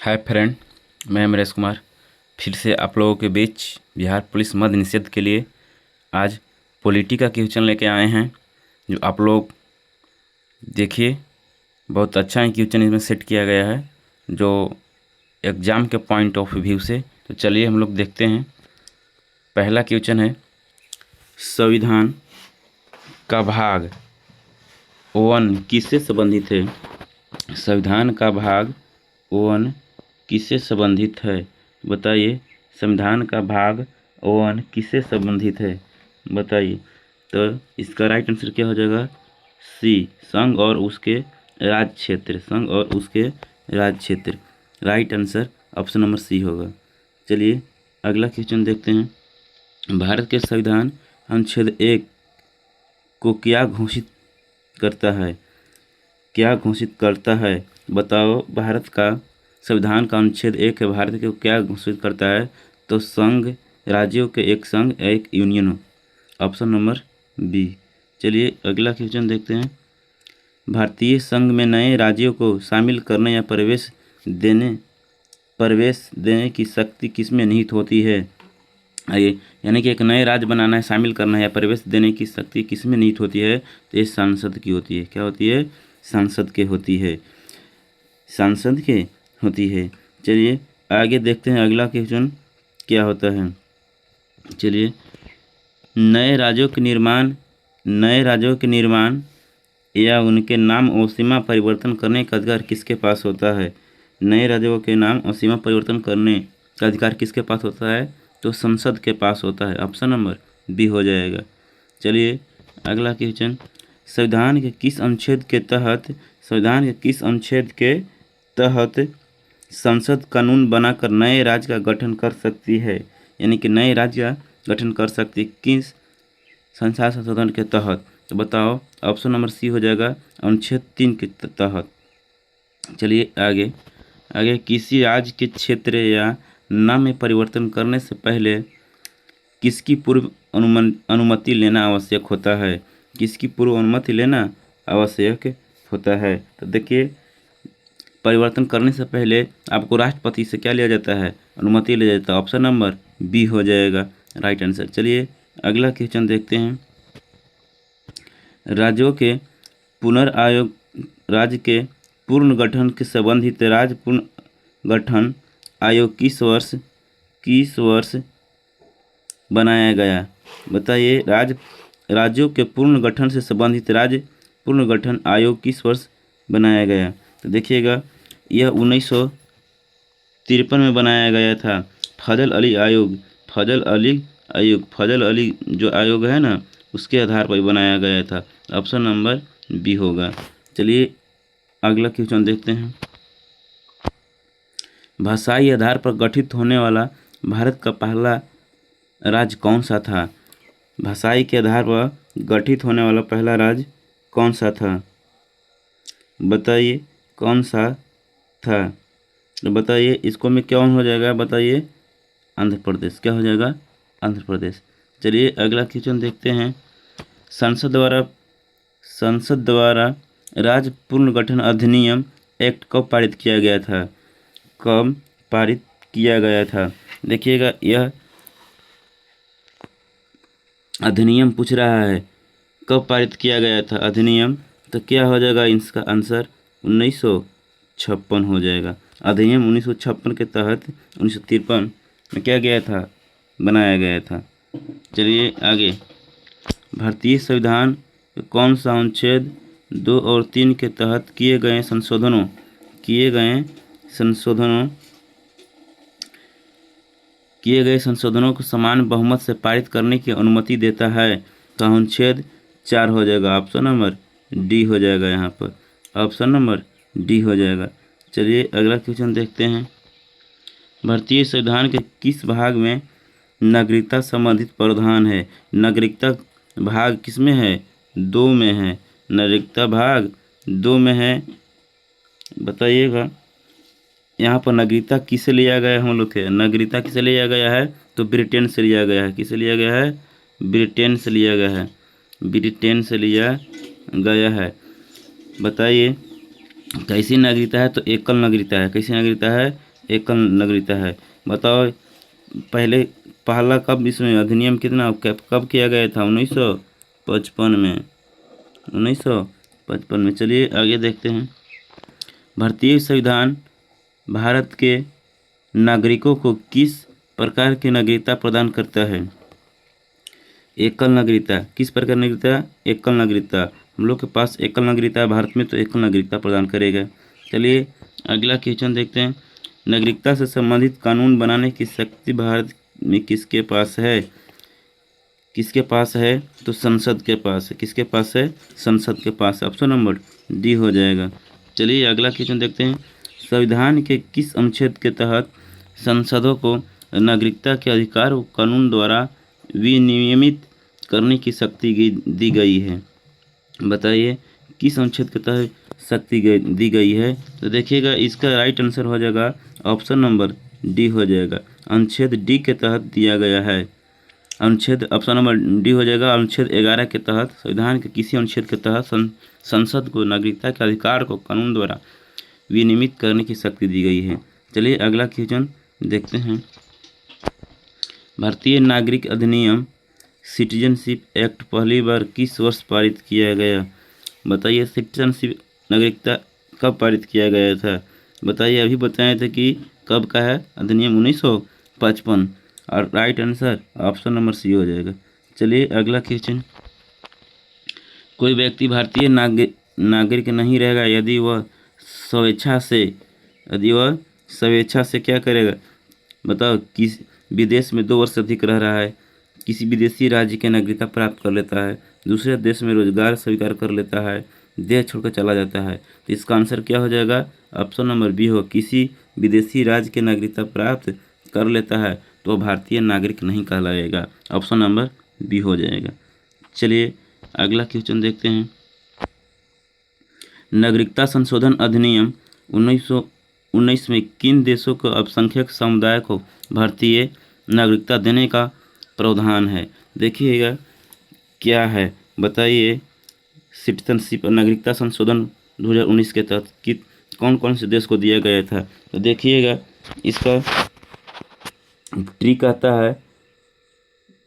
Hi friend, मैं अमरेश कुमार फिर से आप लोगों के बीच बिहार पुलिस मद्य निषेध के लिए आज पॉलिटी का क्वेश्चन लेके आए हैं। जो आप लोग देखिए, बहुत अच्छा क्वेश्चन इसमें सेट किया गया है जो एग्ज़ाम के पॉइंट ऑफ व्यू से। तो चलिए हम लोग देखते हैं। पहला क्वेश्चन है, संविधान का भाग 1 किससे संबंधित है? संविधान का भाग 1 किससे संबंधित है? बताइए, संविधान का भाग 1 किससे संबंधित है? बताइए। तो इसका राइट आंसर क्या हो जाएगा? सी, संघ और उसके राज्य क्षेत्र। संघ और उसके राज्य क्षेत्र। Right answer option number C होगा। चलिए अगला क्वेश्चन देखते हैं। भारत के संविधान अनुच्छेद 1 को क्या घोषित करता है? क्या घोषित करता है? बताओ। भारत का संविधान का अनुच्छेद 1 है, भारत को क्या घोषित करता है? तो संघ, राज्यों के एक संघ, एक यूनियन। Option number B. चलिए अगला क्वेश्चन देखते हैं। भारतीय संघ में नए राज्यों को शामिल करने या प्रवेश देने की शक्ति किसमें निहित होती है? आइए, यानी कि एक नए राज्य बनाना है, शामिल करना है या प्रवेश देने की शक्ति किसमें निहित होती है? तो ये सांसद की होती है। क्या होती है? सांसद के होती है। सांसद के होती है। चलिए आगे देखते हैं अगला क्वेश्चन क्या होता है। चलिए, नए राज्यों के निर्माण या उनके नाम और सीमा परिवर्तन करने का अधिकार किसके पास होता है? नए राज्यों के नाम और सीमा परिवर्तन करने का अधिकार किसके पास होता है? तो संसद के पास होता है। ऑप्शन नंबर बी हो जाएगा। चलिए अगला क्वेश्चन, संविधान के किस अनुच्छेद के तहत संसद कानून बनाकर नए राज्य का गठन कर सकती है? यानी कि नए राज्य का गठन कर सकती किस संसद संशोधन के तहत? तो बताओ। ऑप्शन नंबर सी हो जाएगा, अनुच्छेद 3 के तहत। चलिए आगे किसी राज्य के क्षेत्र या नाम में परिवर्तन करने से पहले किसकी पूर्व अनुमति लेना आवश्यक होता है? किसकी पूर्व अनुमति लेना आवश्यक होता है? तो देखिए, परिवर्तन करने से पहले आपको राष्ट्रपति से क्या लिया जाता है? अनुमति लिया जाता है। ऑप्शन नंबर बी हो जाएगा राइट आंसर। चलिए अगला क्वेश्चन देखते हैं। राज्य के पुनर्गठन के संबंधित राज्य पुनर्गठन आयोग किस वर्ष बनाया गया? बताइए। राज्यों के पुनर्गठन से संबंधित राज्य पुनर्गठन आयोग किस वर्ष बनाया गया? तो देखिएगा, यह 1953 में बनाया गया था। फजल अली जो आयोग है ना, उसके आधार पर बनाया गया था। ऑप्शन नंबर बी होगा। चलिए अगला क्वेश्चन देखते हैं। भाषाई आधार पर गठित होने वाला भारत का पहला राज्य कौन सा था? भाषाई के आधार पर गठित होने वाला पहला राज्य कौन सा था? बताइए कौन सा था? तो बताइए, इसको में क्या हो जाएगा? बताइए। आंध्र प्रदेश। क्या हो जाएगा? आंध्र प्रदेश। चलिए अगला क्वेश्चन देखते हैं। संसद द्वारा राज्य पुनर्गठन अधिनियम एक्ट कब पारित किया गया था? कब पारित किया गया था? देखिएगा, यह अधिनियम पूछ रहा है कब पारित किया गया था अधिनियम। तो क्या हो जाएगा? इसका आंसर 1956 हो जाएगा। अधिनियम 1956 के तहत 1953 में क्या गया था? बनाया गया था। चलिए आगे, भारतीय संविधान कौन सा अनुच्छेद 2 और 3 के तहत किए गए संशोधनों को समान बहुमत से पारित करने की अनुमति देता है? तो अनुच्छेद 4 हो जाएगा। ऑप्शन नंबर डी हो जाएगा। यहाँ पर ऑप्शन नंबर डी हो जाएगा। चलिए अगला क्वेश्चन देखते हैं। भारतीय संविधान के किस भाग में नागरिकता संबंधित प्रावधान है? नागरिकता भाग किस में है? 2 में है। नागरिकता भाग 2 में है। बताइएगा, यहाँ पर नागरिकता किसे लिया गया है? हम लोग के नागरिकता किसे लिया गया है? तो ब्रिटेन से लिया गया है। किसे लिया गया है? ब्रिटेन से लिया गया है। ब्रिटेन से लिया गया है। बताइए कैसी नागरिकता है? तो एकल नागरिकता है। कैसी नागरिकता है? एकल नागरिकता है। बताओ पहला कब इसमें अधिनियम कितना कब किया गया था? 1955 में। 1955 में। चलिए आगे देखते हैं। भारतीय संविधान भारत के नागरिकों को किस प्रकार की नागरिकता प्रदान करता है? एकल नागरिकता। किस प्रकार नागरिकता? एकल नागरिकता। हम लोग के पास एकल नागरिकता है भारत में, तो एकल नागरिकता प्रदान करेगा। चलिए अगला क्वेश्चन देखते हैं। नागरिकता से संबंधित कानून बनाने की शक्ति भारत में किसके पास है? किसके पास है? तो संसद के पास है। किसके पास है? संसद के पास। ऑप्शन नंबर डी हो जाएगा। चलिए अगला क्वेश्चन देखते हैं। संविधान के किस अनुच्छेद के तहत संसदों को नागरिकता के अधिकार को कानून द्वारा विनियमित करने की शक्ति दी गई है? बताइए किस अनुच्छेद के तहत शक्ति दी गई है? तो देखिएगा इसका राइट आंसर हो जाएगा ऑप्शन नंबर डी हो जाएगा। अनुच्छेद डी के तहत दिया गया है। अनुच्छेद ऑप्शन नंबर डी हो जाएगा। अनुच्छेद 11 के तहत संविधान के किसी अनुच्छेद के तहत संसद को नागरिकता के अधिकार को कानून द्वारा विनियमित करने की शक्ति दी गई है। चलिए अगला क्वेश्चन देखते हैं। भारतीय नागरिक अधिनियम सिटीजनशिप एक्ट पहली बार किस वर्ष पारित किया गया? बताइए सिटीजनशिप नागरिकता कब पारित किया गया था? बताइए अभी बताए थे कि कब का है अधिनियम? 1955। और right answer option number C हो जाएगा। चलिए अगला क्वेश्चन। कोई व्यक्ति भारतीय नागरिक नहीं रहेगा यदि वह स्वेच्छा से क्या करेगा? बताओ किस विदेश में 2 वर्ष से अधिक रह रहा है, किसी विदेशी राज्य की नागरिकता प्राप्त कर लेता है, दूसरे देश में रोजगार स्वीकार कर लेता है, देश छोड़कर चला जाता है। तो इसका आंसर क्या हो जाएगा? ऑप्शन नंबर बी हो। किसी विदेशी राज्य की नागरिकता प्राप्त कर लेता है तो भारतीय नागरिक नहीं कहलाएगा। ऑप्शन नंबर बी हो जाएगा। चलिए अगला क्वेश्चन देखते हैं। नागरिकता संशोधन अधिनियम 1919 में किन देशों को अल्पसंख्यक समुदाय को भारतीय नागरिकता देने का प्रावधान है? देखिएगा क्या है, बताइए। सिटीजनशिप नागरिकता संशोधन 2019 के तहत कि कौन कौन से देश को दिया गया था? तो देखिएगा इसका ट्रिक आता है।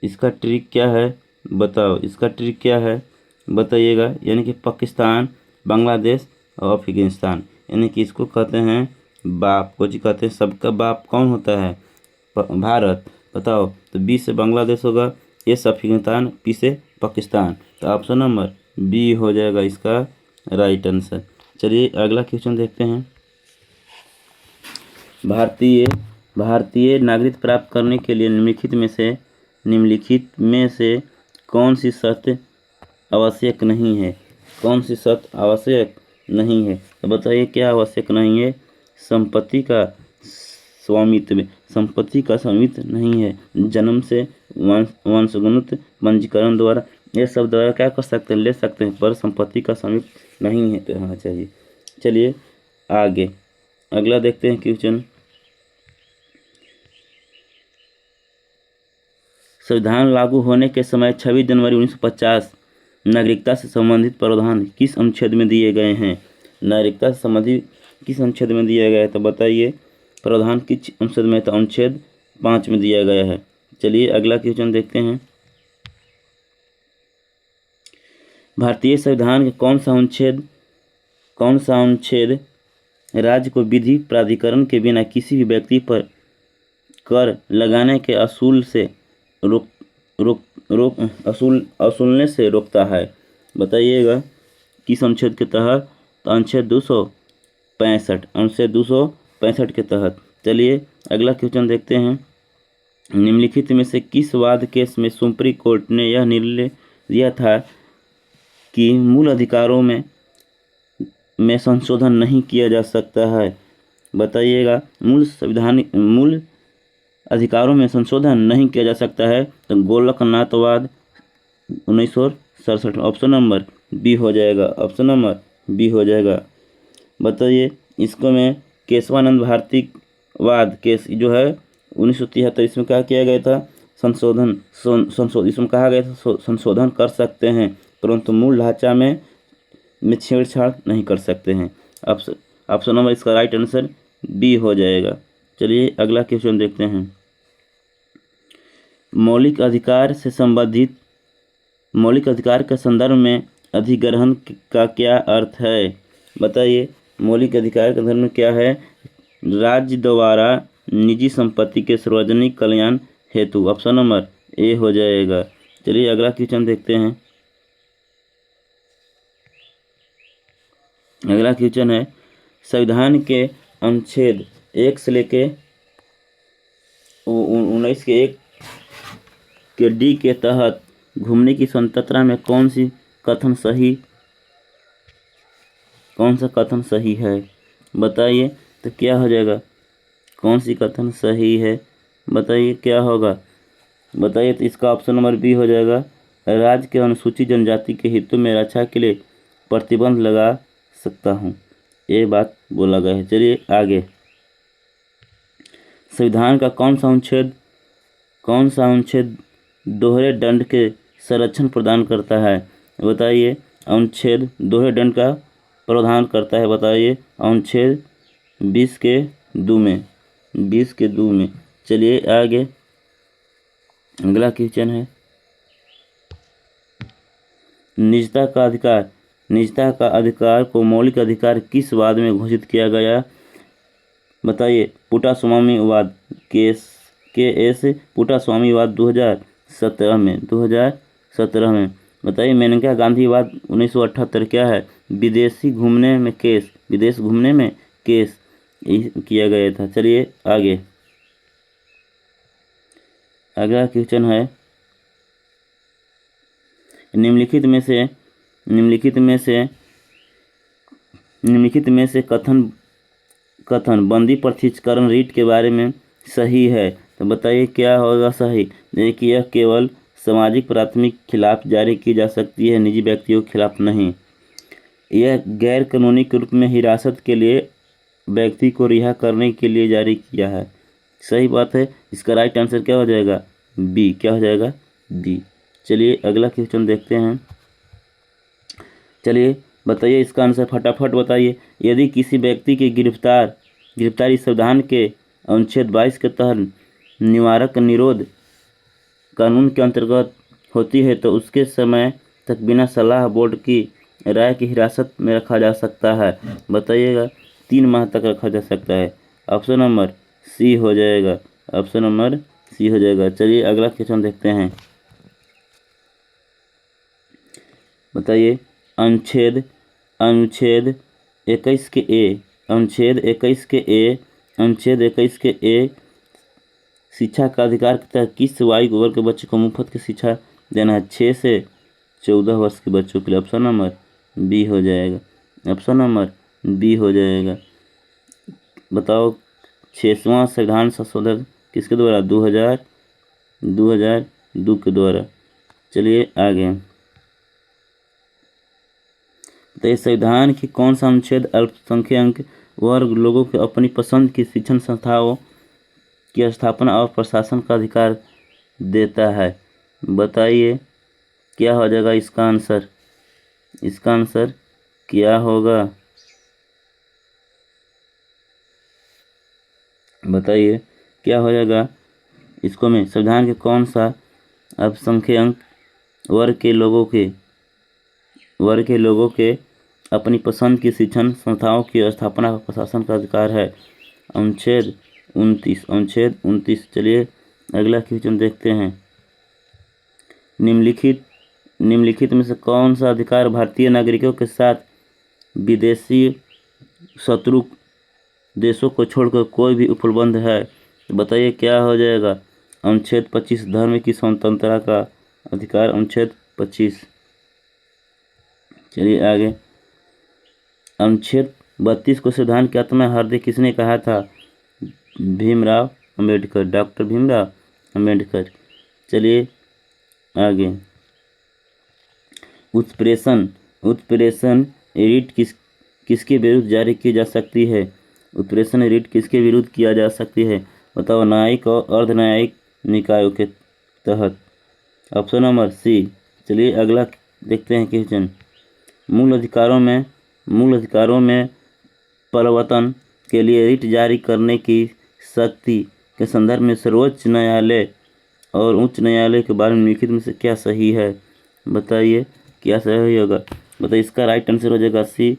इसका ट्रिक क्या है बताओ? इसका ट्रिक क्या है बताइएगा। यानी कि पाकिस्तान, बांग्लादेश और अफगानिस्तान। यानी कि इसको कहते हैं बाप को जी कहते हैं। सबका बाप कौन होता है? भारत। बताओ तो बी से बांग्लादेश होगा, ए से अफगानिस्तान, पी से पाकिस्तान। तो ऑप्शन नंबर बी हो जाएगा इसका राइट आंसर। चलिए अगला क्वेश्चन देखते हैं। भारतीय नागरिक प्राप्त करने के लिए निम्नलिखित में से कौन सी शर्त आवश्यक नहीं है? कौन सी शर्त आवश्यक नहीं है? तो बताइए क्या आवश्यक नहीं है? संपत्ति का स्वामित्व नहीं है, जन्म से वंशगत पंजीकरण द्वारा ये सब द्वारा क्या कर सकते हैं? ले सकते हैं, पर संपत्ति का स्वामित्व नहीं है तो होना चाहिए। चलिए आगे अगला देखते हैं क्वेश्चन। संविधान लागू होने के समय 26 जनवरी 1950 नागरिकता से संबंधित प्रावधान किस अनुच्छेद में दिए गए हैं? नागरिकता से संबंधित किस अनुच्छेद में दिया गया है? तो बताइए प्रावधान किस अनुच्छेद में? तो अनुच्छेद 5 में दिया गया है। चलिए अगला क्वेश्चन देखते हैं। भारतीय संविधान के कौन सा अनुच्छेद राज्य को विधि प्राधिकरण के बिना किसी भी व्यक्ति पर कर लगाने के असूलने से रोकता है? बताइएगा किस अनुच्छेद के तहत? तो अनुच्छेद 265 के तहत। चलिए अगला क्वेश्चन देखते हैं। निम्नलिखित में से किस वाद केस में सुप्रीम कोर्ट ने यह निर्णय दिया था कि मूल अधिकारों में संशोधन नहीं किया जा सकता है? बताइएगा मूल अधिकारों में संशोधन नहीं किया जा सकता है। तो गोलकनाथवाद 1967। ऑप्शन नंबर बी हो जाएगा। ऑप्शन नंबर बी हो जाएगा। बताइए इसको में केशवानंद भारती वाद केस जो है 1973, इसमें क्या किया गया था? संशोधन इसमें कहा गया था संशोधन कर सकते हैं, परंतु मूल ढांचा में छेड़छाड़ नहीं कर सकते हैं। ऑप्शन नंबर इसका राइट आंसर बी हो जाएगा। चलिए अगला क्वेश्चन देखते हैं। मौलिक अधिकार से संबंधित मौलिक अधिकार के संदर्भ में अधिग्रहण का क्या अर्थ है? बताइए, मौलिक अधिकार का धर्म क्या है? राज्य द्वारा निजी संपत्ति के सार्वजनिक कल्याण हेतु। ऑप्शन नंबर ए हो जाएगा। चलिए अगला क्वेश्चन देखते हैं। अगला क्वेश्चन है, संविधान के अनुच्छेद 1 से लेके 19 के 1 के डी के तहत घूमने की स्वतंत्रता में कौन सा कथन सही है? बताइए तो क्या हो जाएगा? कौन सी कथन सही है? बताइए क्या होगा? बताइए तो इसका ऑप्शन नंबर बी हो जाएगा। राज्य के अनुसूचित जनजाति के हितों में रक्षा के लिए प्रतिबंध लगा सकता हूँ, ये बात बोला गया है। चलिए आगे। संविधान का कौन सा अनुच्छेद दोहरे दंड के संरक्षण प्रदान करता है? बताइए, अनुच्छेद दोहरे दंड का प्रावधान करता है। बताइए, अनुच्छेद 20 के 2 में। चलिए आगे। अगला क्वेश्चन है, निजता का अधिकार को मौलिक अधिकार किस वाद में घोषित किया गया? बताइए, पुट्टास्वामीवाद के एस पुट्टास्वामीवाद 2017 में। बताइए, मेनका गांधीवाद 1978 क्या है? विदेश घूमने में केस किया गया था। चलिए आगे। अगला क्वेश्चन है, निम्नलिखित में से कथन बंदी प्रथितकरण रीट के बारे में सही है? तो बताइए क्या होगा सही? देखिए, यह केवल सामाजिक प्राथमिक खिलाफ जारी की जा सकती है, निजी व्यक्तियों के खिलाफ नहीं। यह गैर कानूनी के रूप में हिरासत के लिए व्यक्ति को रिहा करने के लिए जारी किया है। सही बात है। इसका राइट आंसर क्या हो जाएगा? बी। क्या हो जाएगा? बी। चलिए अगला क्वेश्चन देखते हैं। चलिए बताइए इसका आंसर फटाफट बताइए। यदि किसी व्यक्ति की गिरफ्तारी संविधान के अनुच्छेद 22 के तहत निवारक निरोध कानून के अंतर्गत होती है तो उसके समय तक बिना सलाह बोर्ड की राय की हिरासत में रखा जा सकता है। बताइएगा, 3 माह तक रखा जा सकता है। ऑप्शन नंबर सी हो जाएगा। चलिए अगला क्वेश्चन देखते हैं। बताइए, अनुच्छेद 21 के ए शिक्षा का अधिकार के तहत किस आयु वर्ग के बच्चों को मुफ्त की शिक्षा देना है? 6 से 14 वर्ष के बच्चों के लिए। ऑप्शन नंबर बी हो जाएगा। बताओ, 6वां संविधान संशोधन किसके द्वारा? 2002 के द्वारा। चलिए आगे। तो संविधान की कौन सा अनुच्छेद अल्पसंख्यक वर्ग लोगों को अपनी पसंद की शिक्षण संस्थाओं की स्थापना और प्रशासन का अधिकार देता है? बताइए क्या हो जाएगा इसका आंसर? क्या होगा? बताइए क्या हो जाएगा इसको में? संविधान के कौन सा अल्पसंख्यक वर्ग के लोगों के अपनी पसंद की शिक्षण संस्थाओं की स्थापना और प्रशासन का अधिकार है? अनुच्छेद 29। चलिए अगला क्वेश्चन देखते हैं। निम्नलिखित में से कौन सा अधिकार भारतीय नागरिकों के साथ विदेशी शत्रु देशों को छोड़कर कोई भी उपलब्ध है? तो बताइए क्या हो जाएगा? अनुच्छेद 25 धर्म की स्वतंत्रता का अधिकार। अनुच्छेद 25। चलिए आगे। अनुच्छेद 32 को संविधान की आत्मा हृदय किसने कहा था? भीमराव अंबेडकर। डॉक्टर भीमराव अंबेडकर। चलिए आगे। उत्प्रेषण रीट किसके विरुद्ध जारी की जा सकती है? उत्प्रेषण रीट किसके विरुद्ध किया जा सकती है? बताओ, न्यायिक और अर्धन्यायिक निकायों के तहत। Option number C. चलिए अगला देखते हैं क्वेश्चन। मूल अधिकारों में परिवर्तन के लिए रीट जारी करने की शक्ति के संदर्भ में सर्वोच्च न्यायालय और उच्च न्यायालय के बारे में निम्नलिखित में से क्या सही है? बताइए क्या सही होगा? बताइए इसका राइट आंसर हो जाएगा सी।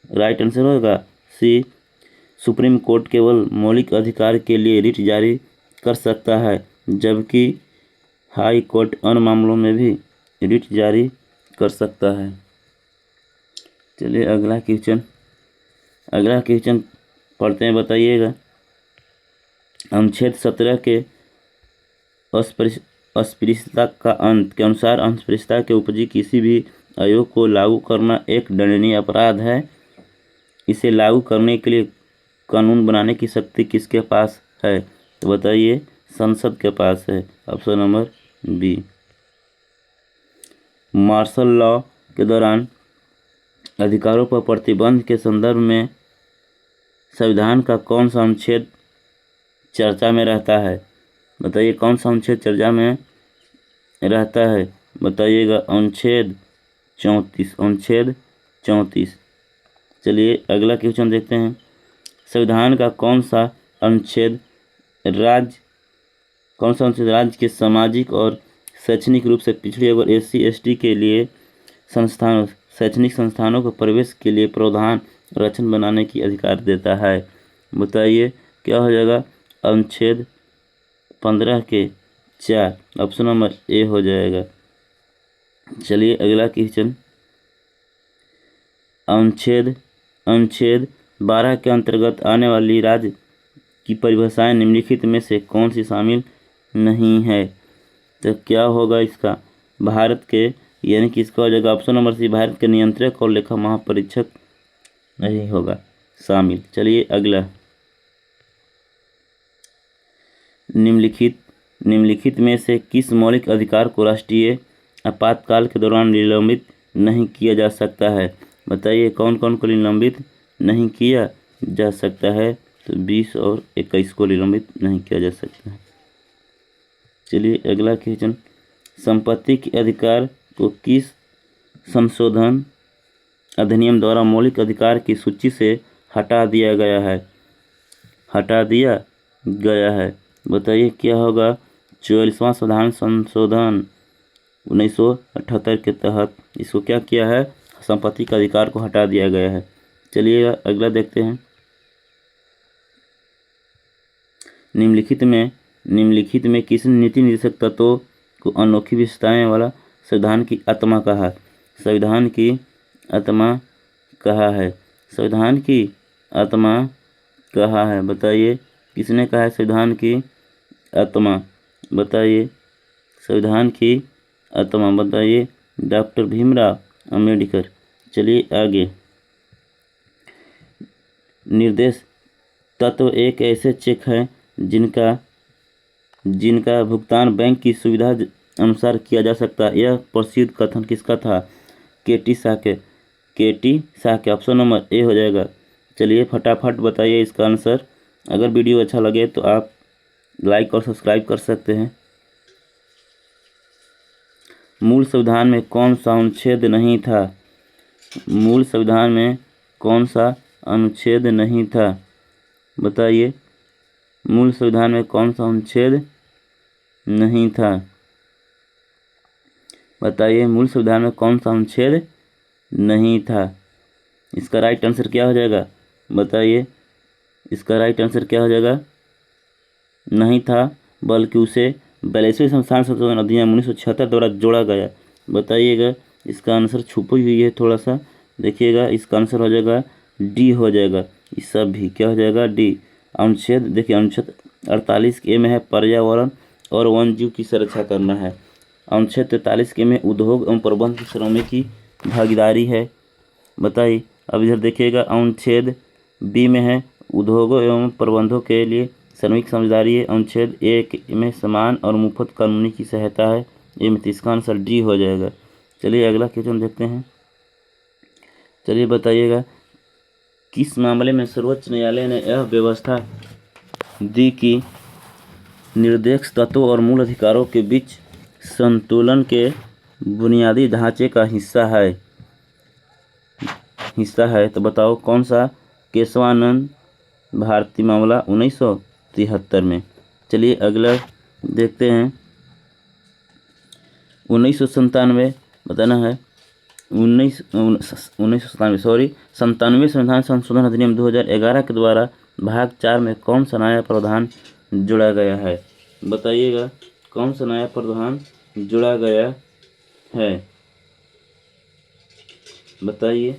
राइट आंसर होगा सी। सुप्रीम कोर्ट केवल मौलिक अधिकार के लिए रिट जारी कर सकता है, जबकि हाई कोर्ट अन्य मामलों में भी रिट जारी कर सकता है। चलिए अगला क्वेश्चन पढ़ते हैं, बताइएगा। अनुच्छेद 17 के अस्पृश्यता का अंत के अनुसार अस्पृश्यता के उपजी किसी भी आयोग को लागू करना एक दंडनीय अपराध है। इसे लागू करने के लिए कानून बनाने की शक्ति किसके पास है? तो बताइए संसद के पास है। Option number B. Martial law के दौरान अधिकारों पर प्रतिबंध के संदर्भ में संविधान का कौन सा अनुच्छेद चर्चा में रहता है? बताइए कौन सा अनुच्छेद चर्चा में रहता है? बताइएगा अनुच्छेद 34। अनुच्छेद 34। चलिए अगला क्वेश्चन देखते हैं। संविधान का कौन सा अनुच्छेद राज्य के सामाजिक और शैक्षणिक रूप से पिछड़े वर्ग SC/ST के लिए शैक्षणिक संस्थानों को प्रवेश के लिए प्रावधान रचना बनाने की अधिकार देता है? बताइए क्या हो जाएगा? अनुच्छेद 15 के 4। ऑप्शन नंबर ए हो जाएगा। चलिए अगला क्वेश्चन। अनुच्छेद 12 के अंतर्गत आने वाली राज्य की परिभाषाएं निम्नलिखित में से कौन सी शामिल नहीं है? तो क्या होगा इसका? भारत के, यानी कि इसका हो जाएगा ऑप्शन नंबर सी, भारत के नियंत्रक और लेखा महापरीक्षक नहीं होगा शामिल। चलिए अगला। निम्नलिखित में से किस मौलिक अधिकार को राष्ट्रीय आपातकाल के दौरान निलंबित नहीं किया जा सकता है? बताइए कौन कौन को निलंबित नहीं किया जा सकता है? तो 20 और 21 को निलंबित नहीं किया जा सकता है। चलिए अगला क्वेश्चन। संपत्ति के अधिकार को किस संशोधन अधिनियम द्वारा मौलिक अधिकार की सूची से हटा दिया गया है? बताइए क्या होगा? 44वां संविधान संशोधन 1978 के तहत इसको क्या किया है? संपत्ति के अधिकार को हटा दिया गया है। चलिए अगला देखते हैं। निम्नलिखित में किस नीति निर्देशक तत्वों को अनोखी विशेषताएं वाला संविधान की आत्मा कहा है? संविधान की आत्मा कहा है? बताइए किसने कहा है संविधान की आत्मा? बताइए संविधान की आत्मा बताइए। डॉक्टर भीमराव अम्बेडकर। चलिए आगे। निर्देश तत्व एक ऐसे चेक हैं जिनका भुगतान बैंक की सुविधा अनुसार किया जा सकता है। यह प्रसिद्ध कथन किसका था? केटी शाह के। ऑप्शन नंबर ए हो जाएगा। चलिए फटाफट बताइए इसका आंसर। अगर वीडियो अच्छा लगे तो आप लाइक और सब्सक्राइब कर सकते हैं। मूल संविधान में कौन सा अनुच्छेद नहीं था? मूल संविधान में कौन सा अनुच्छेद नहीं था? बताइए मूल संविधान में कौन सा अनुच्छेद नहीं था? बताइए मूल संविधान में कौन सा अनुच्छेद नहीं था? इसका राइट आंसर क्या हो जाएगा? बताइए इसका राइट आंसर क्या हो जाएगा? नहीं था, बल्कि उसे 42वें संविधान संशोधन अधिनियम 1976 द्वारा जोड़ा गया। बताइएगा इसका आंसर छुपी हुई है, थोड़ा सा देखिएगा। इसका आंसर हो जाएगा डी हो जाएगा। इस सब भी क्या हो जाएगा? डी। अनुच्छेद देखिए, अनुच्छेद 48 के में है पर्यावरण और वन जीव की सुरक्षा करना है। अनुच्छेद 43 के में उद्योग एवं प्रबंध के श्रमिक की भागीदारी है। बताइए अब इधर देखिएगा, अनुच्छेद बी में है उद्योगों एवं प्रबंधों के लिए श्रमिक समझदारी है। अनुच्छेद ए में समान और मुफ्त कानूनी की सहायता है। ये में इसका आंसर डी हो जाएगा। चलिए अगला क्वेश्चन देखते हैं। चलिए बताइएगा, किस मामले में सर्वोच्च न्यायालय ने यह व्यवस्था दी कि निरपेक्ष तत्वों और मूल अधिकारों के बीच संतुलन के बुनियादी ढांचे का हिस्सा है? तो बताओ कौन सा? केशवानंद भारती मामला 1900 1973 में। चलिए अगला देखते हैं। 1997 बताना है। 97 संविधान संशोधन अधिनियम 2011 के द्वारा भाग 4 में कौन सा नया प्रावधान जोड़ा गया है? बताइएगा कौन सा नया प्रावधान जोड़ा गया है? बताइए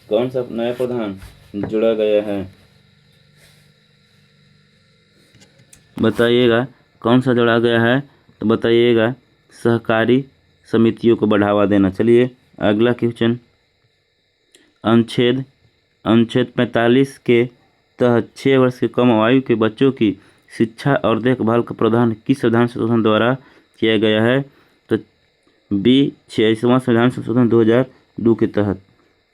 कौन सा नया प्रावधान जोड़ा गया है? बताइएगा कौन सा जोड़ा गया है, तो बताइएगा सहकारी समितियों को बढ़ावा देना। चलिए अगला क्वेश्चन। अनुच्छेद 45 के तहत 6 वर्ष के कम आयु के बच्चों की शिक्षा और देखभाल का प्रावधान किस संविधान संशोधन द्वारा किया गया है? तो 46वां संविधान संशोधन 2002 के तहत।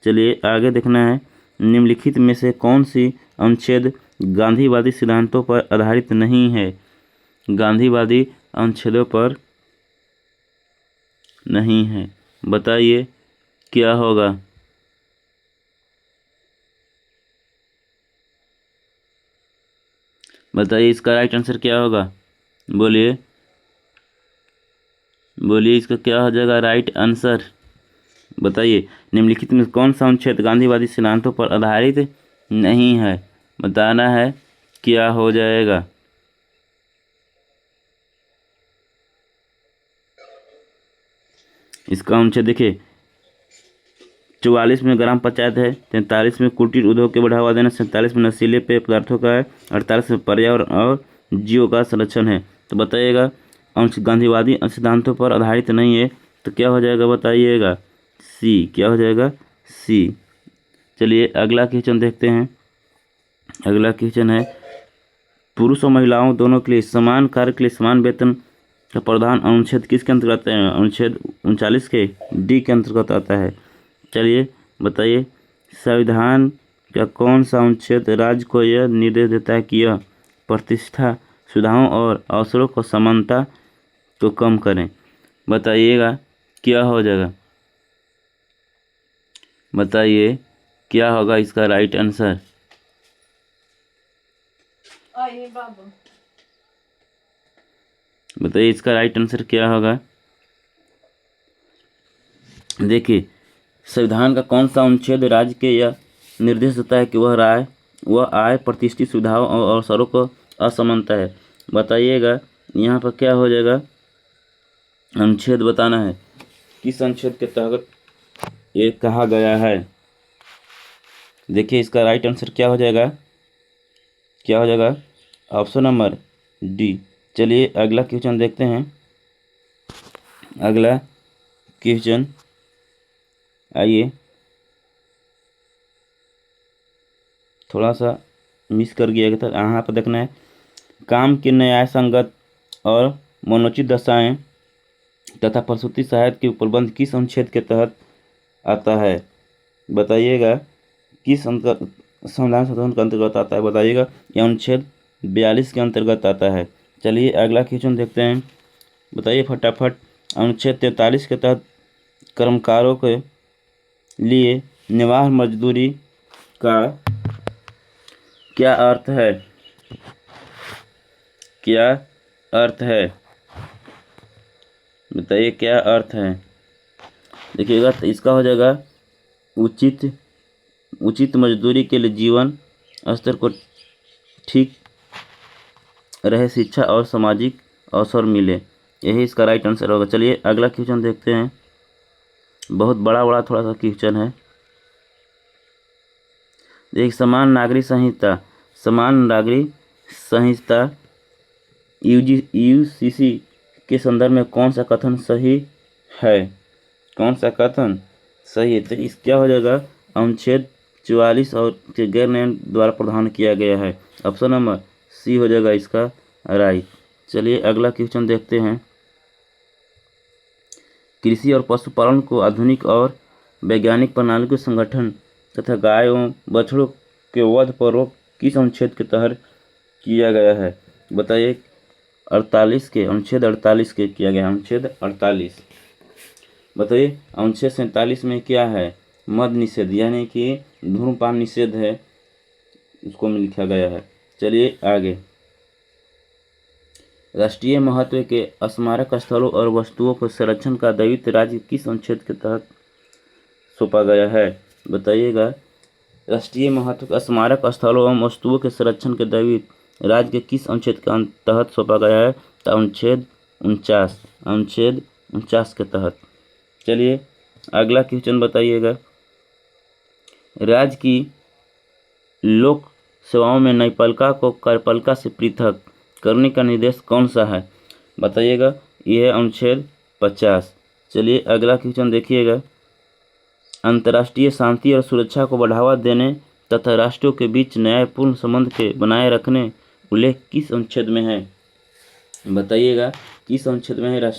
चलिए आगे देखना है। निम्नलिखित में से कौन सी अनुच्छेद गांधीवादी सिद्धांतों पर आधारित नहीं है? गांधीवादी अनुच्छेदों पर नहीं है, बताइए क्या होगा? बताइए इसका राइट आंसर क्या होगा? बोलिए बोलिए, इसका क्या हो जाएगा राइट आंसर? बताइए निम्नलिखित में कौन सा अनुच्छेद गांधीवादी सिद्धांतों पर आधारित नहीं है? बताना है क्या हो जाएगा। इसका अनुच्छेद देखिए 44 में ग्राम पंचायत है, 43 में कुटीर उद्योग के बढ़ावा देना, 47 में नशीले पेय पदार्थों का है, 48 में पर्यावरण और जीवों का संरक्षण है। तो बताइएगा अनुच्छेद गांधीवादी सिद्धांतों पर आधारित नहीं है, तो क्या हो जाएगा? बताइएगा सी। क्या हो जाएगा? सी। चलिए अगला क्वेश्चन देखते हैं। अगला क्वेश्चन है पुरुष और महिलाओं दोनों के लिए समान कार्य के लिए समान वेतन का प्रावधान अनुच्छेद किसके अंतर्गत आता है? अनुच्छेद 39 के डी के अंतर्गत आता है। चलिए बताइए संविधान का कौन सा अनुच्छेद राज्य को यह निर्देश देता है कि यह प्रतिष्ठा सुविधाओं और अवसरों को समानता को कम करें? बताइएगा क्या हो जाएगा? बताइए क्या होगा इसका राइट आंसर? बताइए इसका राइट आंसर क्या होगा? देखिए संविधान का कौन सा अनुच्छेद राज्य के यह निर्देश देता है कि वह आय प्रतिष्ठित सुविधाओं और अवसरों को असमानता है? बताइएगा यहाँ पर क्या हो जाएगा? अनुच्छेद बताना है किस अनुच्छेद के तहत ये कहा गया है। देखिए इसका राइट आंसर क्या हो जाएगा? क्या हो जाएगा? Option number D. चलिए अगला क्वेश्चन देखते हैं। अगला क्वेश्चन आइए, थोड़ा सा मिस कर गया था, यहाँ पर देखना है काम की न्याय संगत और मनोचित दशाएं तथा प्रसूति सहायता के प्रबंध किस अनुच्छेद के तहत आता है? बताइएगा किस संविधान संशोधन के अंतर्गत आता है? बताइएगा यह अनुच्छेद 42 के अंतर्गत आता है। चलिए अगला क्वेश्चन देखते हैं। बताइए फटाफट। अनुच्छेद 43 के तहत कर्मकारों के लिए निर्वाह मजदूरी का क्या अर्थ है? क्या अर्थ है? बताइए क्या अर्थ है? देखिएगा तो इसका हो जाएगा उचित मजदूरी के लिए जीवन स्तर को ठीक रहे, शिक्षा और सामाजिक अवसर मिले, यही इसका राइट आंसर होगा। चलिए अगला क्वेश्चन देखते हैं। बहुत बड़ा थोड़ा सा क्वेश्चन है। देखिए समान नागरिक संहिता यूसीसी के संदर्भ में कौन सा कथन सही है? कौन सा कथन सही है? तो इस क्या हो जाएगा? अनुच्छेद 44 और के गैर न्याय द्वारा प्रदान किया गया है। ऑप्शन नंबर सी हो जाएगा इसका राइट। चलिए अगला क्वेश्चन देखते हैं। कृषि और पशुपालन को आधुनिक और वैज्ञानिक प्रणाली के संगठन तथा गाय एवं बछड़ों के वध पर रोक किस अनुच्छेद के तहत किया गया है? बताइए 48 के अनुच्छेद 48 के किया गया। अनुच्छेद 48 बताइए। अनुच्छेद 47 में क्या है? मद निषेध, यानी कि धूम्रपान निषेध है, उसको में लिखा गया है। चलिए आगे। राष्ट्रीय महत्व के स्मारक स्थलों और वस्तुओं के संरक्षण का दायित्व राज्य किस अनुच्छेद के तहत सौंपा गया है? बताइएगा। राष्ट्रीय महत्व के स्मारक स्थलों एवं वस्तुओं के संरक्षण के दायित्व राज्य के किस अनुच्छेद के तहत सौंपा गया है? तो अनुच्छेद 49 के तहत। चलिए अगला क्वेश्चन बताइएगा। राज्य की लोक सेवाओं में न्यायपालिका को कार्यपालिका से पृथक करने का निर्देश कौन सा है? बताइएगा। यह है अनुच्छेद 50। चलिए अगला क्वेश्चन देखिएगा। अंतर्राष्ट्रीय शांति और सुरक्षा को बढ़ावा देने तथा राष्ट्रों के बीच न्यायपूर्ण संबंध के बनाए रखने उल्लेख किस अनुच्छेद में है? बताइएगा किस अनुच्छेद में है?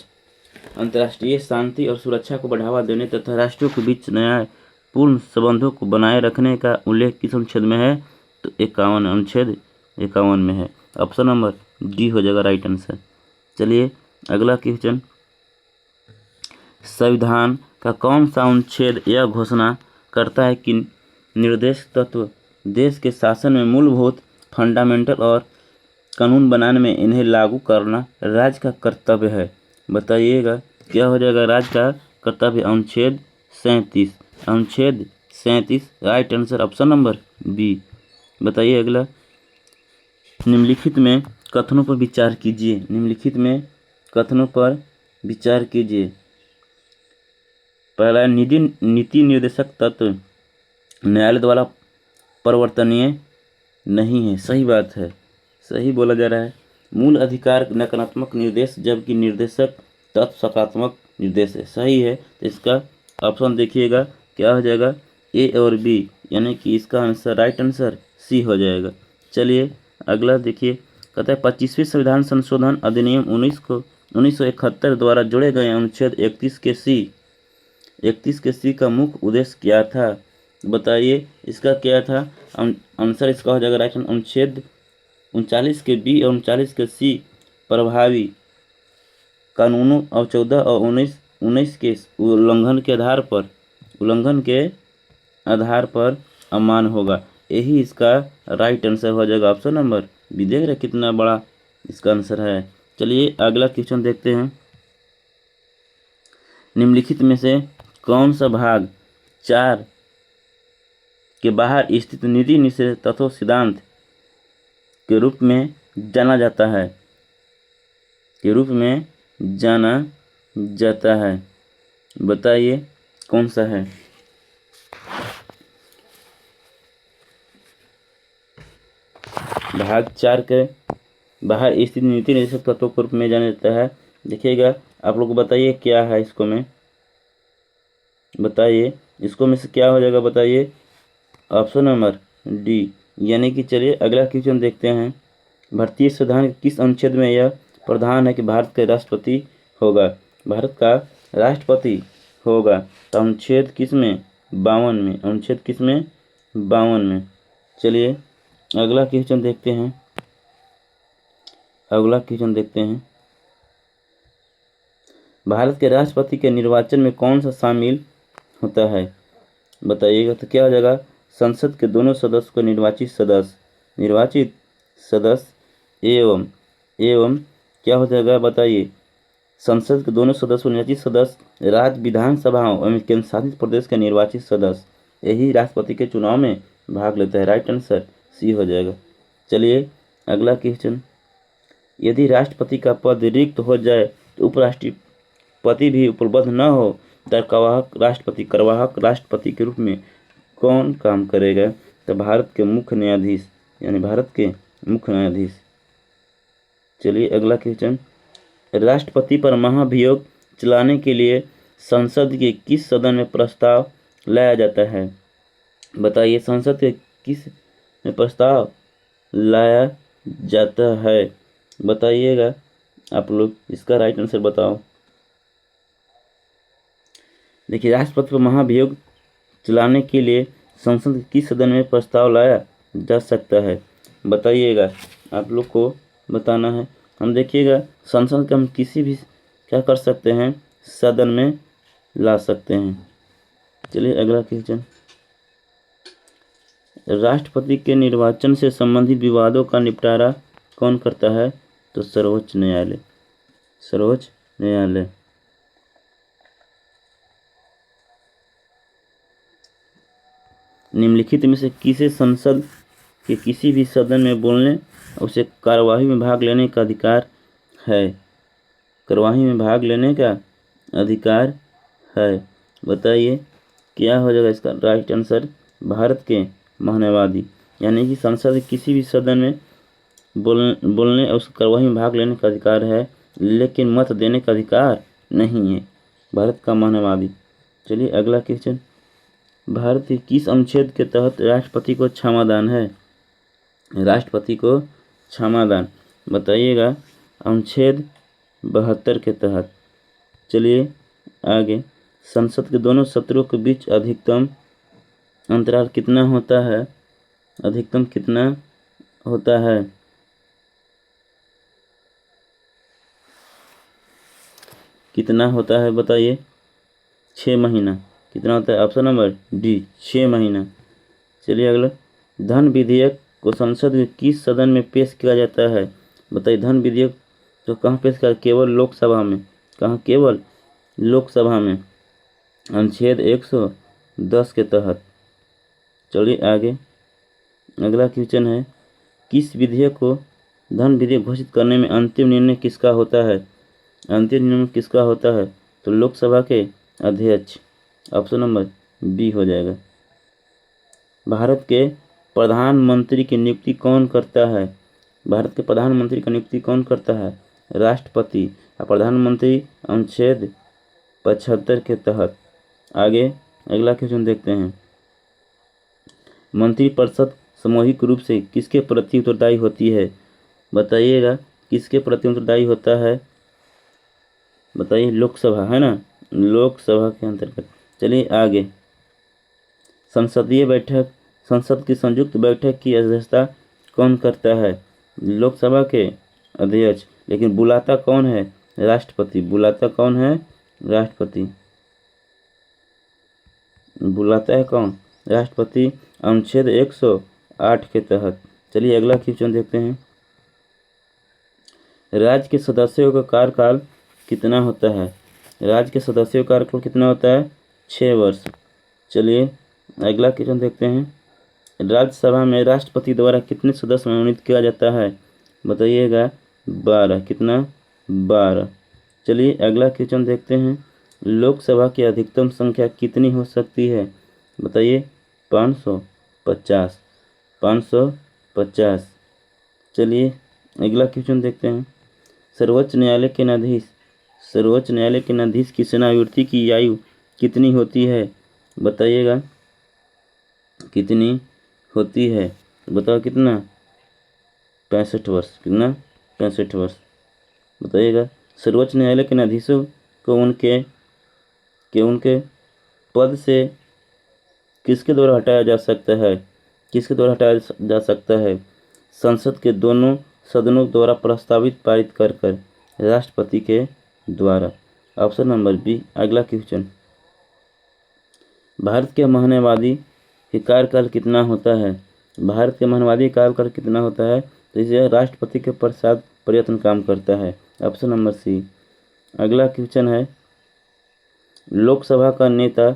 अंतर्राष्ट्रीय शांति और सुरक्षा को बढ़ावा देने तथा राष्ट्रों के बीच न्यायपूर्ण संबंधों को बनाए रखने का उल्लेख किस अनुच्छेद में है? तो 51, अनुच्छेद 51 में है। ऑप्शन नंबर डी हो जाएगा राइट आंसर। चलिए अगला क्वेश्चन। संविधान का कौन सा अनुच्छेद यह घोषणा करता है कि निर्देश तत्व देश के शासन में मूलभूत फंडामेंटल और कानून बनाने में इन्हें लागू करना राज्य का कर्तव्य है? बताइएगा क्या हो जाएगा राज्य का कर्तव्य? अनुच्छेद 37। अनुच्छेद 37 right answer option number B. बताइए अगला। निम्नलिखित में कथनों पर विचार कीजिए। निम्नलिखित में कथनों पर विचार कीजिए। पहला, नीति निर्देशक तत्व न्यायालय द्वारा परिवर्तनीय नहीं है। सही बात है, सही बोला जा रहा है। मूल अधिकार नकारात्मक निर्देश जबकि निर्देशक तत्व सकारात्मक निर्देश है। सही है। तो इसका ऑप्शन देखिएगा क्या हो जाएगा? ए और बी, यानी कि इसका आंसर राइट आंसर सी हो जाएगा। चलिए अगला देखिए। कहता है 25वें संविधान संशोधन अधिनियम 1971 द्वारा जोड़े गए अनुच्छेद 31 के सी का मुख्य उद्देश्य क्या था? बताइए इसका क्या था? आंसर इसका हो जाएगा राइट। अनुच्छेद 39 के बी और 39 के सी प्रभावी कानूनों और 14 और 19 के उल्लंघन के आधार पर अमान्य होगा। यही इसका राइट आंसर हो जाएगा ऑप्शन नंबर बी। देख रहे कितना बड़ा इसका आंसर है। चलिए अगला क्वेश्चन देखते हैं। निम्नलिखित में से कौन सा भाग 4 के बाहर स्थित नीति निषेध तत्व सिद्धांत के रूप में जाना जाता है? बताइए कौन सा है? भाग 4 के बाहर स्थित नीति निर्देशक तत्वों के रूप में जाना जाता है। देखिएगा आप लोग बताइए क्या है इसको में, बताइए इसको में से क्या हो जाएगा? बताइए ऑप्शन नंबर डी, यानी कि चलिए अगला क्वेश्चन देखते हैं। भारतीय संविधान के किस अनुच्छेद में यह प्रावधान है कि भारत का राष्ट्रपति होगा? भारत का राष्ट्रपति होगा तो अनुच्छेद किस में? 52 में। अनुच्छेद किस में? 52 में। चलिए अगला क्वेश्चन देखते हैं। भारत के राष्ट्रपति के निर्वाचन में कौन सा शामिल होता है? बताइएगा तो क्या हो जाएगा? संसद के दोनों सदस्य को निर्वाचित सदस्य एवं क्या हो जाएगा? बताइए। संसद के दोनों सदस्य को निर्वाचित सदस्य राज्य विधानसभाओं एवं केंद्र शासित प्रदेश के निर्वाचित सदस्य यही राष्ट्रपति के चुनाव में भाग लेता है। राइट आंसर सी हो जाएगा। चलिए अगला क्वेश्चन। यदि राष्ट्रपति का पद रिक्त हो जाए तो उपराष्ट्रपति भी उपलब्ध न हो तो कार्यवाहक राष्ट्रपति के रूप में कौन काम करेगा? तो भारत के मुख्य न्यायाधीश। चलिए अगला क्वेश्चन। राष्ट्रपति पर महाभियोग चलाने के लिए संसद के किस सदन में प्रस्ताव लाया जाता है? बताइए संसद के किस में प्रस्ताव लाया जाता है? बताइएगा आप लोग इसका राइट आंसर बताओ। देखिए राष्ट्रपति पर महाभियोग चलाने के लिए संसद के किस सदन में प्रस्ताव लाया जा सकता है? बताइएगा आप लोग को बताना है। हम देखिएगा संसद के हम किसी भी क्या कर सकते हैं? सदन में ला सकते हैं। चलिए अगला क्वेश्चन। राष्ट्रपति के निर्वाचन से संबंधित विवादों का निपटारा कौन करता है? तो सर्वोच्च न्यायालय, सर्वोच्च न्यायालय। निम्नलिखित में से किसे संसद के किसी भी सदन में बोलने और उसे कार्यवाही में भाग लेने का अधिकार है? कार्यवाही में भाग लेने का अधिकार है, बताइए क्या हो जाएगा इसका राइट आंसर? भारत के महान्यायवादी, यानी कि संसद के किसी भी सदन में बोलने और उस कार्यवाही में भाग लेने का अधिकार है, लेकिन मत देने का अधिकार नहीं है। भारत का महान्यायवादी। चलिए अगला क्वेश्चन, भारत के किस अनुच्छेद के तहत राष्ट्रपति को क्षमादान है? राष्ट्रपति को क्षमादान, बताइएगा। अनुच्छेद 72 के तहत। चलिए आगे, संसद के दोनों सत्रों के बीच अधिकतम अंतराल कितना होता है? अधिकतम कितना होता है? कितना होता है बताइए? 6 महीना। कितना होता है? ऑप्शन नंबर डी, 6 महीना। चलिए अगला, धन विधेयक को संसद के किस सदन में पेश किया जाता है? बताइए, धन विधेयक तो कहाँ पेश किया? केवल लोकसभा में। कहाँ? केवल लोकसभा में, अनुच्छेद 110 के तहत। चलिए आगे, अगला क्वेश्चन है, किस विधेयक को धन विधेयक घोषित करने में अंतिम निर्णय किसका होता है? अंतिम निर्णय किसका होता है? तो लोकसभा के अध्यक्ष, ऑप्शन नंबर बी हो जाएगा। भारत के प्रधानमंत्री की नियुक्ति कौन करता है? भारत के प्रधानमंत्री की नियुक्ति कौन करता है? राष्ट्रपति। और प्रधानमंत्री अनुच्छेद 75 के तहत। आगे अगला क्वेश्चन देखते हैं, मंत्रिपरिषद सामूहिक रूप से किसके प्रति उत्तरदायी होती है? बताइएगा, किसके प्रति उत्तरदायी होता है? बताइए, लोकसभा है ना, लोकसभा के अंतर्गत। चलिए आगे, संसदीय बैठक, संसद की संयुक्त बैठक की अध्यक्षता कौन करता है? लोकसभा के अध्यक्ष। लेकिन बुलाता कौन है? राष्ट्रपति। बुलाता कौन है? राष्ट्रपति। बुलाता है कौन? राष्ट्रपति, अनुच्छेद 108 के तहत। चलिए अगला क्वेश्चन देखते हैं, राज्य के सदस्यों का कार्यकाल कितना होता है? राज्य के सदस्यों का कार्यकाल कितना होता है? 6 वर्ष। चलिए अगला क्वेश्चन देखते हैं, राज्यसभा में राष्ट्रपति द्वारा कितने सदस्य मनोनीत किया जाता है? बताइएगा, 12। कितना? 12। चलिए अगला क्वेश्चन देखते हैं, लोकसभा की अधिकतम संख्या कितनी हो सकती है? बताइए, 550। 550। चलिए अगला क्वेश्चन देखते हैं, सर्वोच्च न्यायालय के न्यायाधीश, सर्वोच्च न्यायालय के न्यायाधीश की सेवानिवृत्ति की आयु कितनी होती है? बताइएगा, कितनी होती है? बताओ कितना? 65 वर्ष। कितना? 65 वर्ष। बताइएगा, सर्वोच्च न्यायालय के न्यायाधीशों को उनके पद से किसके द्वारा हटाया जा सकता है? किसके द्वारा हटाया जा सकता है? संसद के दोनों सदनों द्वारा प्रस्तावित पारित कर राष्ट्रपति के द्वारा। Option number B. अगला क्वेश्चन, भारत के महान्यायवादी के कार्यकाल कितना होता है? भारत के महान्यायवादी का कार्यकाल कितना होता है? तो इसे राष्ट्रपति के पश्चात प्रयत्न काम करता है। Option number C. अगला क्वेश्चन है, लोकसभा का नेता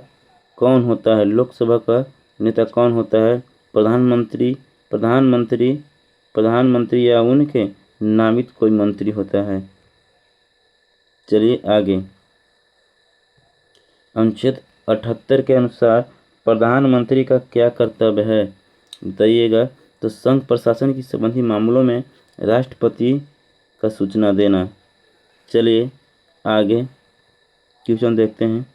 कौन होता है? लोकसभा का नेता कौन होता है? प्रधानमंत्री, प्रधानमंत्री, प्रधानमंत्री या उनके नामित कोई मंत्री होता है। चलिए आगे, अनुच्छेद 78 के अनुसार प्रधानमंत्री का क्या कर्तव्य है? बताइएगा, तो संघ प्रशासन की संबंधी मामलों में राष्ट्रपति का सूचना देना। चलिए आगे क्वेश्चन देखते हैं,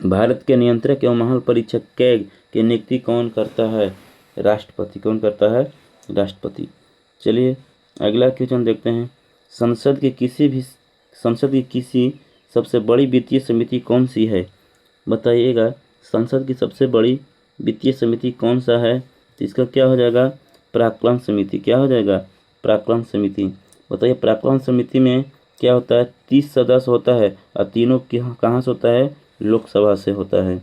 भारत के नियंत्रक एवं महापरीक्षक कैग की नियुक्ति कौन करता है? राष्ट्रपति। कौन करता है? राष्ट्रपति। चलिए अगला क्वेश्चन देखते हैं, संसद की किसी सबसे बड़ी वित्तीय समिति कौन सी है? बताइएगा, संसद की सबसे बड़ी वित्तीय समिति कौन सा है? तो इसका क्या हो जाएगा? प्राक्कलन समिति। क्या हो जाएगा? प्राक्कलन समिति। बताइए, प्राक्कलन समिति में क्या होता है? 30 सदस्य होता है और तीनों कहाँ से होता है? लोकसभा से होता है।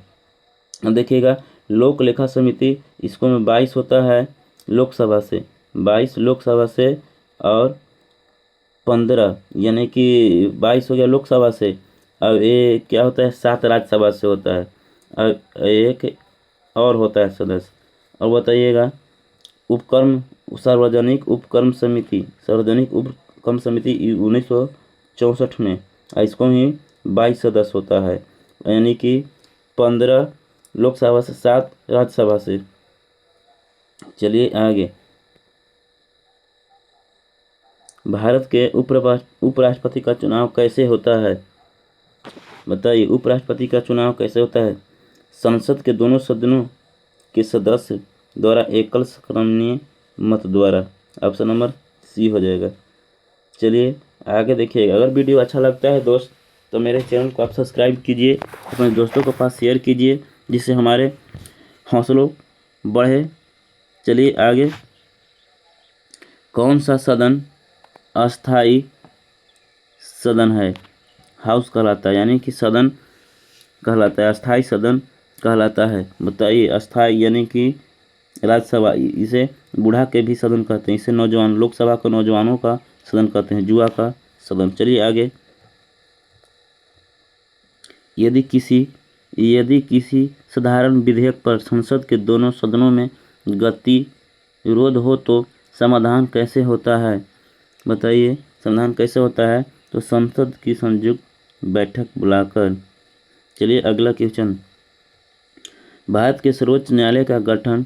देखिएगा, लोक लेखा समिति, इसको में 22 होता है लोकसभा से, 22 लोकसभा से और 15 यानी कि 22 हो गया लोकसभा से। अब ये क्या होता है, 7 राज्यसभा से होता है। अब एक और होता है सदस्य। और बताइएगा उपक्रम सार्वजनिक उपक्रम समिति 1964 में, इसको ही 22 सदस्य होता है, यानी कि 15 लोकसभा से 7 राज्यसभा से। चलिए आगे, भारत के उपराष्ट्रपति का चुनाव कैसे होता है? बताइए, उपराष्ट्रपति का चुनाव कैसे होता है? संसद के दोनों सदनों के सदस्य द्वारा एकल सक्रिय मत द्वारा। ऑप्शन नंबर सी हो जाएगा। चलिए आगे देखिएगा। अगर वीडियो अच्छा लगता है दोस्त तो मेरे चैनल को आप सब्सक्राइब कीजिए, अपने दोस्तों के पास शेयर कीजिए, जिससे हमारे हौसलों बढ़े। चलिए आगे, कौन सा सदन अस्थाई सदन है? हाउस कहलाता है, यानी कि सदन कहलाता है, अस्थाई सदन कहलाता है। बताइए, अस्थाई यानी कि राज्यसभा, इसे बूढ़ा के भी सदन कहते हैं, इसे नौजवान, लोकसभा को नौजवानों का सदन कहते हैं, युवा का सदन। चलिए आगे, यदि किसी साधारण विधेयक पर संसद के दोनों सदनों में गतिरोध हो तो समाधान कैसे होता है? बताइए, समाधान कैसे होता है? तो संसद की संयुक्त बैठक बुलाकर। चलिए अगला क्वेश्चन, भारत के सर्वोच्च न्यायालय का गठन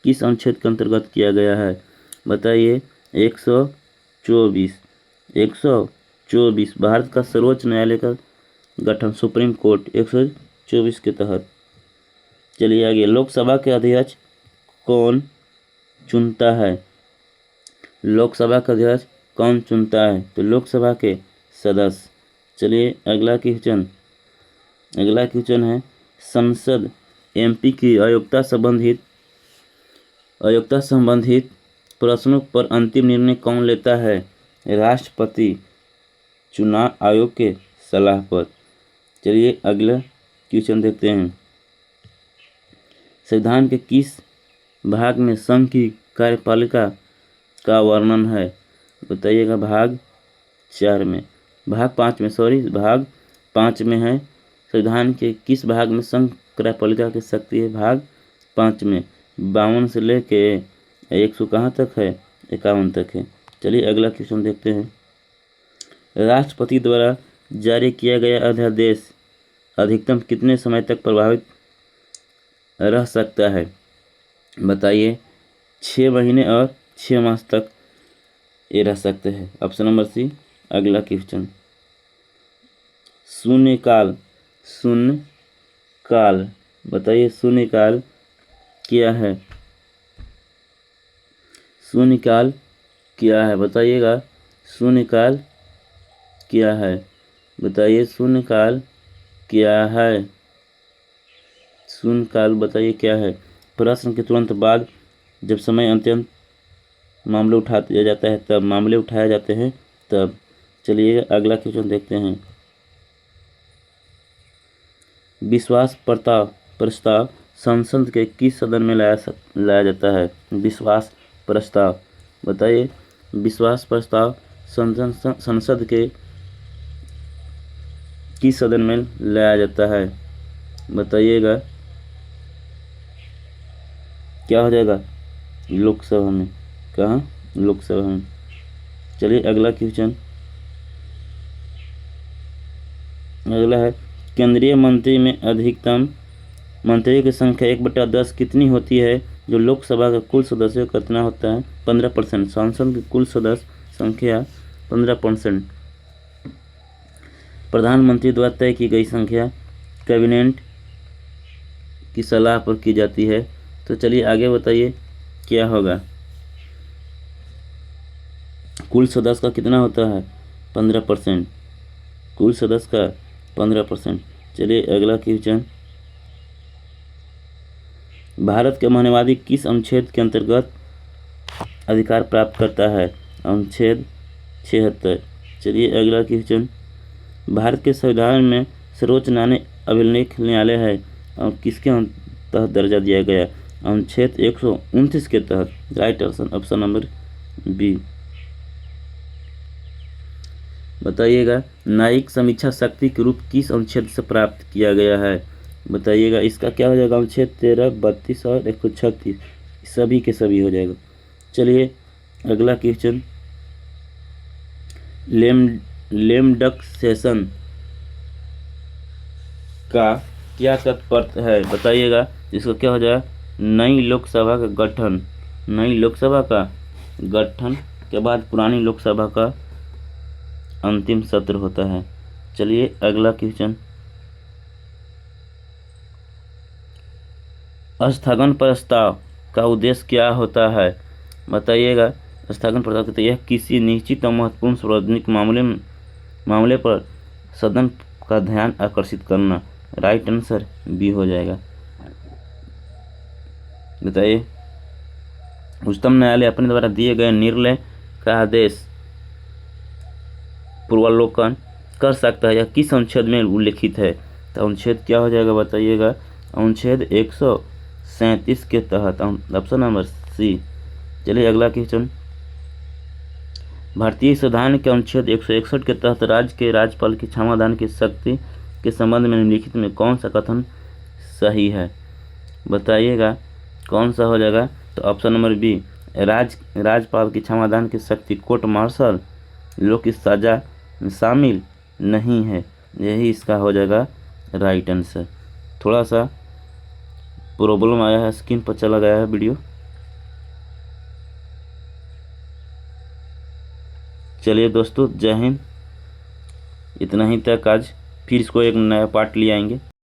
किस अनुच्छेद के अंतर्गत किया गया है? बताइए, 124 भारत का सर्वोच्च न्यायालय का गठन सुप्रीम कोर्ट 124 के तहत। चलिए आगे, लोकसभा के अध्यक्ष कौन चुनता है? लोकसभा का अध्यक्ष कौन चुनता है? तो लोकसभा के सदस्य। चलिए अगला क्वेश्चन है, संसद एमपी की अयोग्यता संबंधित प्रश्नों पर अंतिम निर्णय कौन लेता है? राष्ट्रपति चुनाव आयोग के सलाह पर। चलिए अगला क्वेश्चन देखते हैं, संविधान के किस भाग में संघ की कार्यपालिका का वर्णन है? बताइएगा, भाग 5 में है। संविधान के किस भाग में संघ कार्यपालिका की शक्ति है? भाग 5 में 52 से लेके 100 कहाँ तक है? 51 तक है। चलिए अगला क्वेश्चन देखते हैं, राष्ट्रपति द्वारा जारी किया गया अध्यादेश अधिकतम कितने समय तक प्रभावित रह सकता है? बताइए, 6 महीने और 6 मास तक ये रह सकते हैं। Option number C. अगला क्वेश्चन, शून्यकाल। बताइए, शून्यकाल क्या है? शून्यकाल क्या है? बताइएगा, शून्यकाल क्या है? बताइए, शून्यकाल क्या है? शून्यकाल बताइए क्या है? प्रश्न के तुरंत बाद जब समय अत्यंत मामले उठाया जाते हैं तब। चलिए अगला क्वेश्चन देखते हैं, विश्वास प्रस्ताव संसद के किस सदन में लाया जाता है? विश्वास प्रस्ताव। बताइए, विश्वास प्रस्ताव संसद के किस सदन में लाया जाता है? बताइएगा, क्या हो जाएगा? लोकसभा में। कहाँ? लोकसभा में। चलिए अगला क्वेश्चन, अगला है, केंद्रीय मंत्री में अधिकतम मंत्रियों की संख्या 1/10 कितनी होती है? जो लोकसभा का कुल सदस्यों का कितना होता है? 15%। संसद की कुल सदस्य संख्या 15%। प्रधानमंत्री द्वारा तय की गई संख्या कैबिनेट की सलाह पर की जाती है। तो चलिए आगे बताइए क्या होगा? कुल सदस्य का कितना होता है? 15%। कुल सदस्य का 15%। चलिए अगला क्वेश्चन, भारत के महान्यायवादी किस अनुच्छेद के अंतर्गत अधिकार प्राप्त करता है? अनुच्छेद 76। चलिए अगला क्वेश्चन, भारत के संविधान में सर्वोच्च अभिलेख न्यायालय है और किसके तहत दर्जा दिया गया? अनुच्छेद 129 के तहत। Right option number B. बताइएगा न्यायिक समीक्षा शक्ति के रूप किस अनुच्छेद से प्राप्त किया गया है? बताइएगा इसका क्या हो जाएगा? अनुच्छेद 13, 32 और 136 सभी के सभी हो जाएगा। चलिए अगला क्वेश्चन, लेमडक्सेशन का क्या तात्पर्य है? बताइएगा इसका क्या हो जाएगा? नई लोकसभा का गठन, नई लोकसभा का गठन के बाद पुरानी लोकसभा का अंतिम सत्र होता है। चलिए अगला क्वेश्चन, स्थगन प्रस्ताव का उद्देश्य क्या होता है? बताइएगा स्थगन प्रस्ताव कहते हैं यह किसी निश्चित और महत्वपूर्ण सार्वजनिक मामले पर सदन का ध्यान आकर्षित करना। राइट आंसर बी हो जाएगा। बताइए उच्चतम न्यायालय अपने द्वारा दिए गए निर्णय का आदेश पूर्वावलोकन कर सकता है, यह किस अनुच्छेद में उल्लिखित है? तो अनुच्छेद क्या हो जाएगा? बताइएगा अनुच्छेद 137 के तहत, ऑप्शन नंबर सी। चलिए अगला क्वेश्चन, भारतीय संविधान के अनुच्छेद 161 के तहत राज्य के राज्यपाल की क्षमादान की शक्ति के संबंध में निम्नलिखित में कौन सा कथन सही है? बताइएगा कौन सा हो जाएगा? तो ऑप्शन नंबर बी, राज्यपाल की क्षमादान की शक्ति कोर्ट मार्शल लोग की सजा में शामिल नहीं है, यही इसका हो जाएगा राइट आंसर। थोड़ा सा प्रॉब्लम आया है, स्क्रीन पर चला गया है वीडियो। चलिए दोस्तों जय हिंद, इतना ही तक आज, फिर इसको एक नया पार्ट ले आएंगे।